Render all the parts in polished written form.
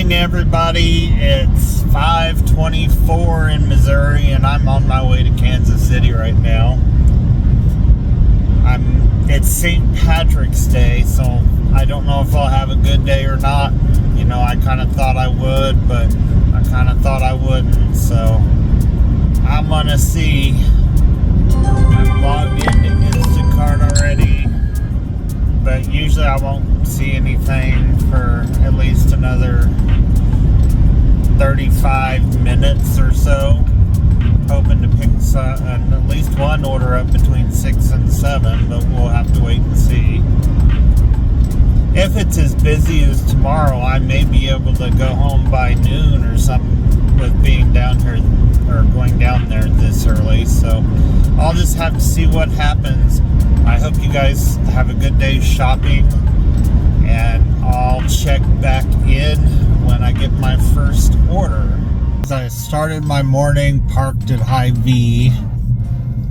morning, everybody. It's 5:24 in Missouri, and I'm on my way to Kansas City right now. It's St. Patrick's Day, so I don't know if I'll have a good day or not. You know, I kind of thought I would, but I kind of thought I wouldn't, so I'm gonna see. I'm logged into Instacart already, but usually I won't see anything for at least another 35 minutes or so. Hoping to pick at least one order up between 6 and 7, but we'll have to wait and see. If it's as busy as tomorrow, I may be able to go home by noon or something with being down here or going down there this early. So I'll just have to see what happens. I hope you guys have a good day shopping, and I'll check back in when I get my first order. I started my morning parked at Hy-Vee,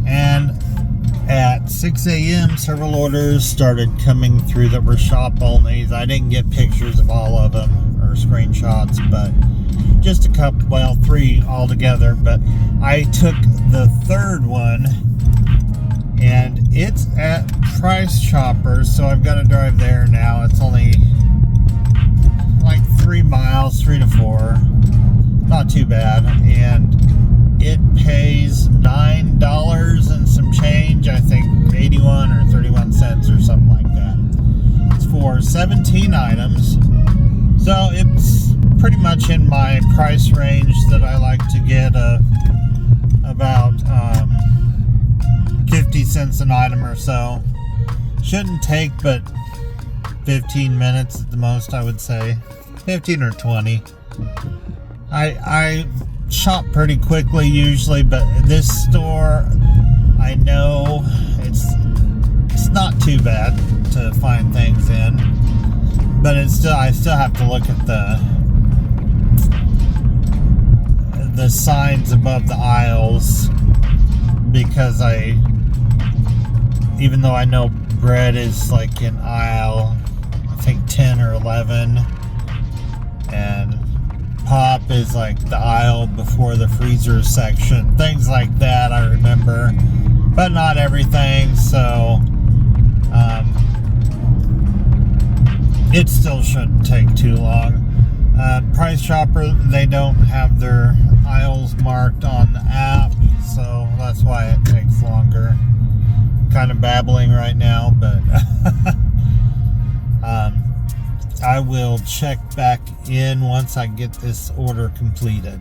and at 6 a.m. several orders started coming through that were shop only. I didn't get pictures of all of them or screenshots, but just a couple, well, 3 altogether. But I took the third one, and it's at Price Chopper, so I've got to drive there now. It's only like 3 miles, 3 to 4. Not too bad, and it pays $9 and some change. I think 81 or 31 cents or something like that. It's for 17 items, so it's pretty much in my price range that I like to get, about 50 cents an item or so. Shouldn't take but 15 minutes at the most, I would say. 15 or 20. I shop pretty quickly usually, but this store, I know it's not too bad to find things in, but I still have to look at the signs above the aisles, because even though I know bread is like in aisle, I think 10 or 11, and pop is like the aisle before the freezer section, things like that I remember, but not everything, so it still shouldn't take too long. Price Chopper, they don't have their aisles marked on the app, so that's why it takes longer. Kind of babbling right now, but I will check back in once I get this order completed.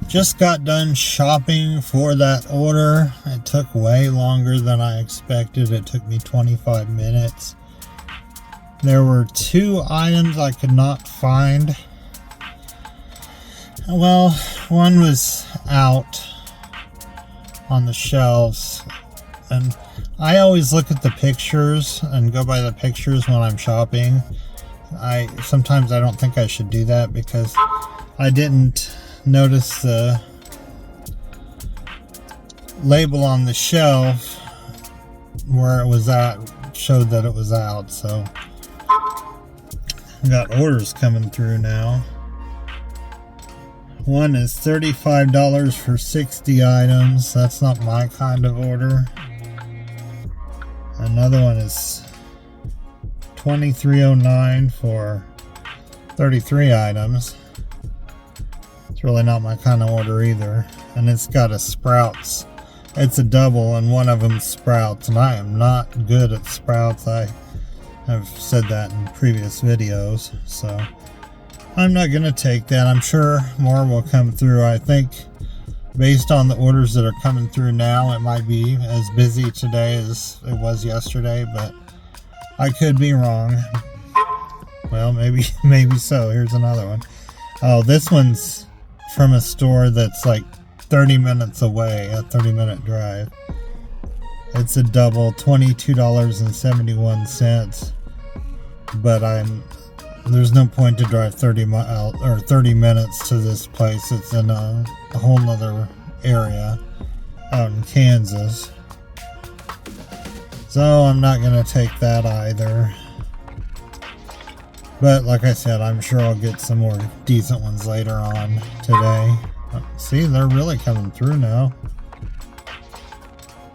Just got done shopping for that order. It took way longer than I expected. It took me 25 minutes. There were 2 items I could not find. Well, one was out on the shelves, and I always look at the pictures and go by the pictures when I'm shopping. Sometimes I don't think I should do that, because I didn't notice the label on the shelf where it was at, showed that it was out. So I got orders coming through now. One is $35 for 60 items. That's not my kind of order. Another one is $23.09 for 33 items. It's really not my kind of order either. And it's got a Sprouts. It's a double, and one of them Sprouts, and I am not good at Sprouts. I have said that in previous videos, so I'm not going to take that. I'm sure more will come through. I think based on the orders that are coming through now, it might be as busy today as it was yesterday, but I could be wrong. Well, maybe so. Here's another one. Oh, this one's from a store that's like 30 minutes away, a 30-minute drive. It's a double, $22.71, but there's no point to drive 30 minutes to this place. It's in a whole nother area out in Kansas. So I'm not going to take that either. But like I said, I'm sure I'll get some more decent ones later on today. See, they're really coming through now.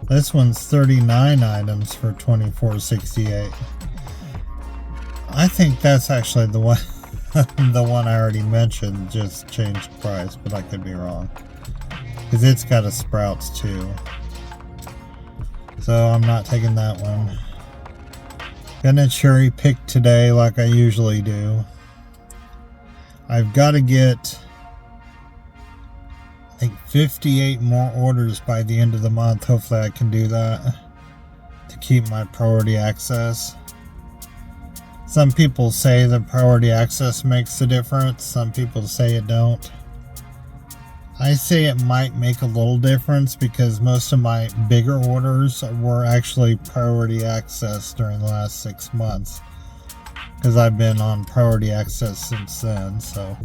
This one's 39 items for $24.68. I think that's actually the one the one I already mentioned, just changed price, but I could be wrong. Because it's got a Sprouts too. So I'm not taking that one. Gonna cherry pick today like I usually do. I've got to get, I think, 58 more orders by the end of the month. Hopefully I can do that to keep my priority access. Some people say the priority access makes a difference. Some people say it don't. I say it might make a little difference because most of my bigger orders were actually priority access during the last 6 months. Because I've been on priority access since then, so.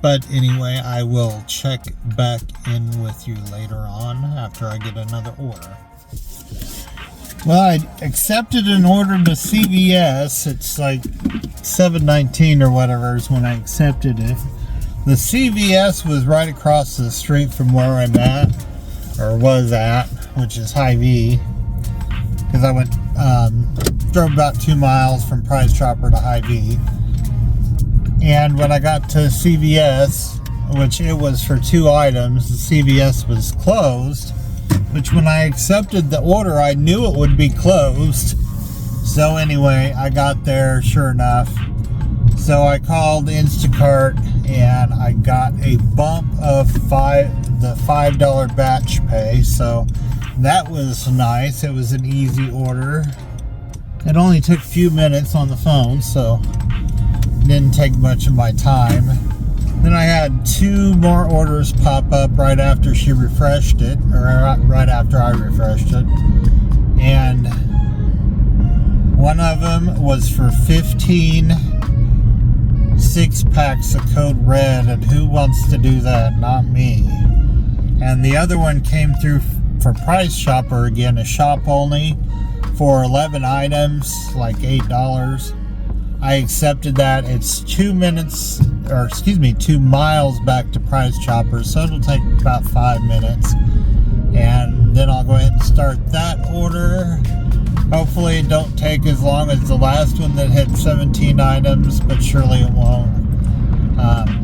But anyway, I will check back in with you later on after I get another order. Well, I accepted an order to CVS. It's like $7.19 or whatever is when I accepted it. The CVS was right across the street from where I'm at, or was at, which is Hy-Vee. Because I went, drove about 2 miles from Price Chopper to Hy-Vee. And when I got to CVS, which it was for 2 items, the CVS was closed. Which when I accepted the order, I knew it would be closed. So anyway, I got there, sure enough. So I called Instacart and I got a bump of the $5 batch pay. So that was nice. It was an easy order. It only took a few minutes on the phone, so it didn't take much of my time. Then I had 2 more orders pop up right after she refreshed it, or right after I refreshed it. And one of them was for 15 6-packs of Code Red, and who wants to do that? Not me. And the other one came through for Price Chopper again, a shop only, for 11 items, like $8. I accepted that. It's 2 miles back to Price Chopper, so it'll take about 5 minutes. And then I'll go ahead and start that order. Hopefully it don't take as long as the last one that had 17 items, but surely it won't.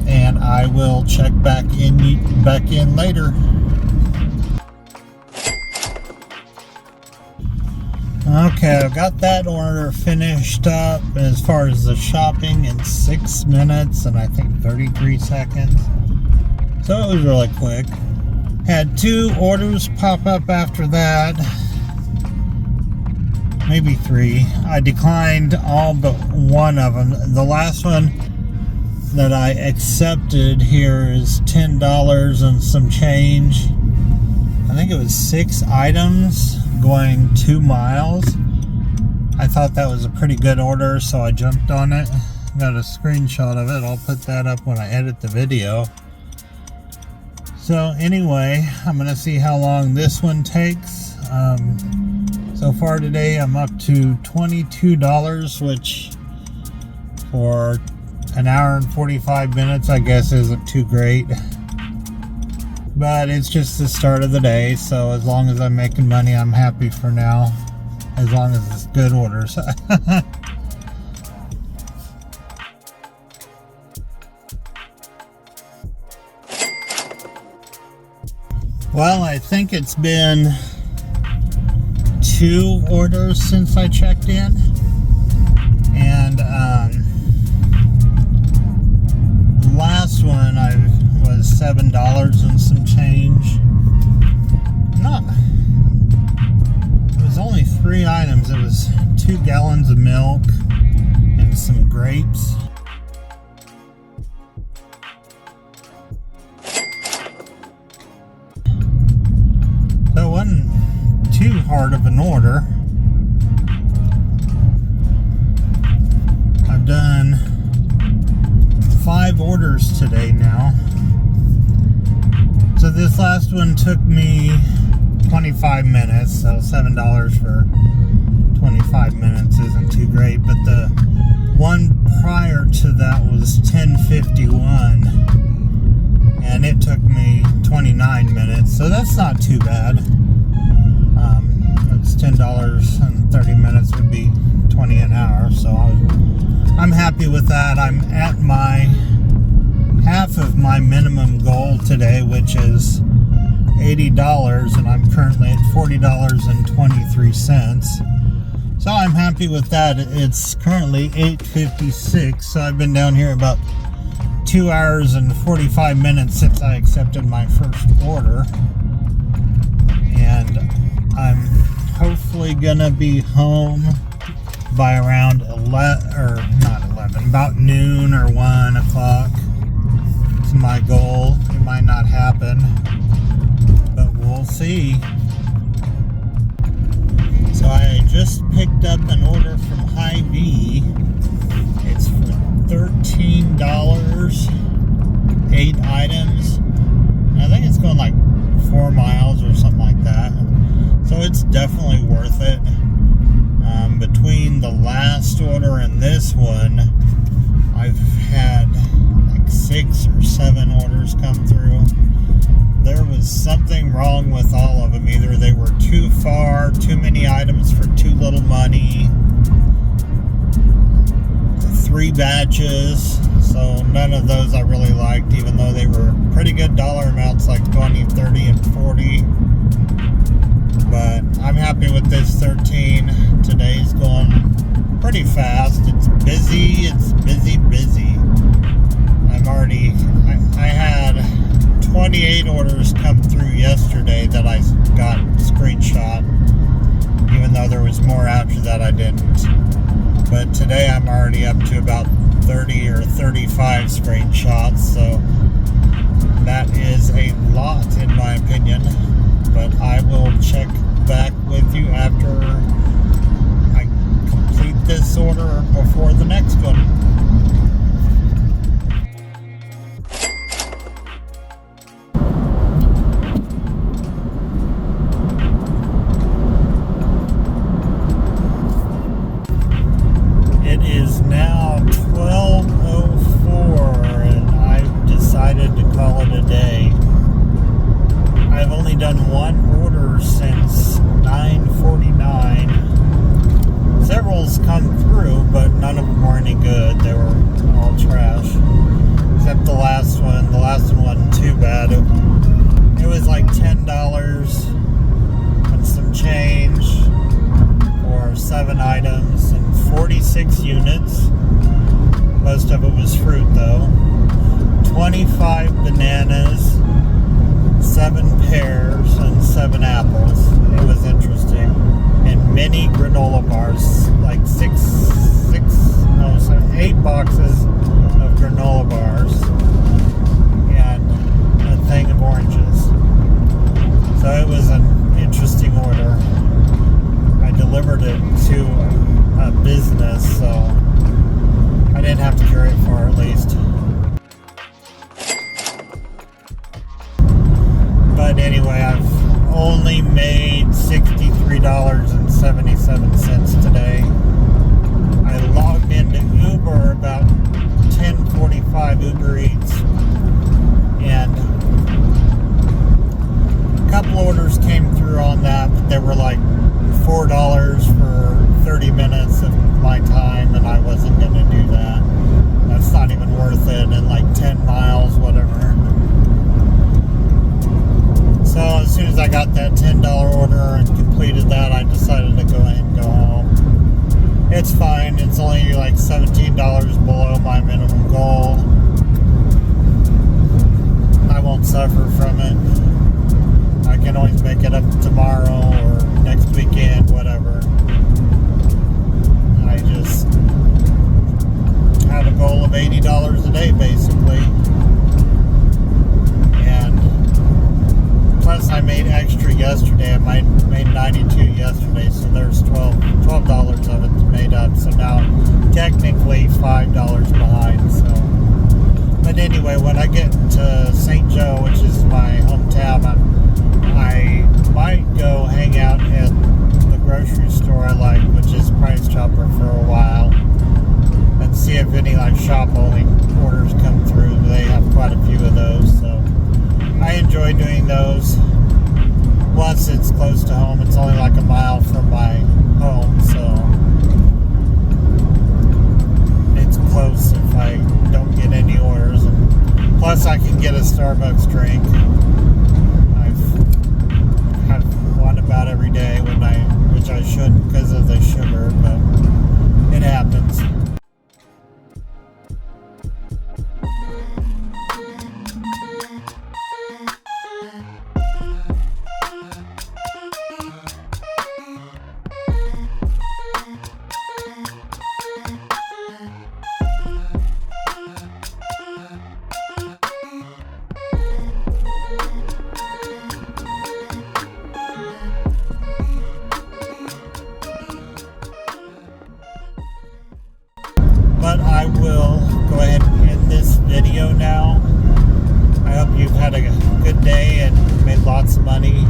And I will check back in later. Okay, I've got that order finished up as far as the shopping in 6 minutes and I think 33 seconds. So it was really quick. Had 2 orders pop up after that. Maybe 3. I declined all but one of them. The last one that I accepted here is $10 and some change. I think it was 6 items going 2 miles. I thought that was a pretty good order, so I jumped on it. Got a screenshot of it. I'll put that up when I edit the video. So anyway, I'm gonna see how long this one takes. So far today I'm up to $22, which for an hour and 45 minutes I guess isn't too great. But it's just the start of the day, so as long as I'm making money, I'm happy for now. As long as it's good orders. Well, I think it's been 2 orders since I checked in. And last one was $7 and some change. It was only 3 items. It was 2 gallons of milk and some grapes. So it wasn't too hard of an order. I've done 5 orders today now. So this last one took me 25 minutes, so $7 for 25 minutes isn't too great, but the one prior to that was 10:51, and it took me 29 minutes, so that's not too bad. It's $10 and 30 minutes would be 20 an hour, so I'm happy with that. I'm at my half of my minimum goal today, which is $80, and I'm currently at $40.23. So I'm happy with that. It's currently 8:56, so I've been down here about 2 hours and 45 minutes since I accepted my first order. And I'm hopefully gonna be home by around 11, or not 11, about noon or 1 o'clock. It's my goal. It might not happen, but we'll see. So I just picked up an order from Hy-Vee. It's for $13, 8 items. I think it's going like 4 miles or something like that. So it's definitely worth it. Between the last order and this one, I've had like 6 or 7 orders come through. There was something wrong with all of them. Either they were too far, too many items for too little money, 3 batches, so none of those I really liked, even though they were pretty good dollar amounts, like 20, 30, and 40. But I'm happy with this 13. Today's going pretty fast. It's busy, busy. I had 28 orders come through yesterday that I got screenshot, even though there was more after that I didn't. But today I'm already up to about 30 or 35 screenshots, so that is a lot in my opinion. But I will check back with you after I complete this order before the next one. It is now 12:04 and I've decided to call it a day. I've only done one order since 9:49. Several's come through, but none of them were any good. They were all trash. Except the last one. The last one wasn't too bad. It was like $10 and some change for 7 items and 46 units. Most of it was fruit though. 25 bananas, 7 pears, and 7 apples. It was interesting. And many granola bars, like 8 boxes of granola bars, and a thing of oranges. So it was an interesting order. I delivered it to a business, so I didn't have to carry it far at least. But anyway, I've only made $63.77 today. I logged into Uber about 10:45, Uber Eats, and a couple orders came through on that, but they were like $4 for 30 minutes of my time, and I wasn't going to do that. That's not even worth it, and like 10 miles, whatever. So as soon as I got that $10 order and completed that, I decided to go ahead and go home. It's fine. It's only like $17 below my minimum goal. I won't suffer from it. I can always make it up tomorrow or next weekend, whatever. I just have a goal of $80 a day, basically. And plus I made extra yesterday. I made 92 yesterday, so there's $12 of it made up. So now technically $5 behind. So, but anyway, when I get to St. Joe, which is my hometown, I might go hang out at the grocery store I like, which is But I will go ahead and end this video now. I hope you've had a good day and made lots of money.